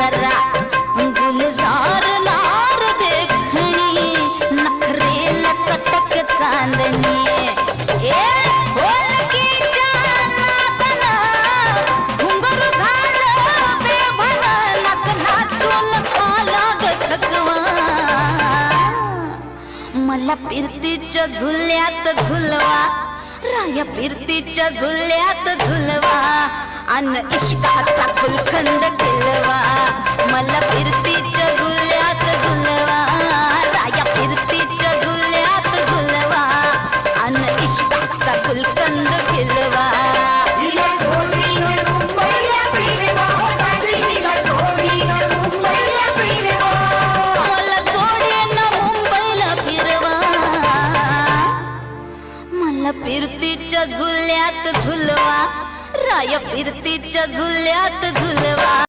जरा गुलजार लार देखणी नखरेल चटक चांदणी ए ढोलकीच्या नादाला घुंगरू झालं बेभान नाच नाचून आला ग थकवा मला फिरतीच्या झुल्यात झुलवा राया फिरतीच्या झुल्यात झुलवा अन इश्काचा गुलखंद केलवा मला फिरतीच्या झुल्यात झुलवा राया फिरतीच्या झुल्यात झुलवा अन इश्काचा गुलखंद केलवा फिरतीच्या झुल्यात झुलवा राया फिरतीच्या झुल्यात झुलवा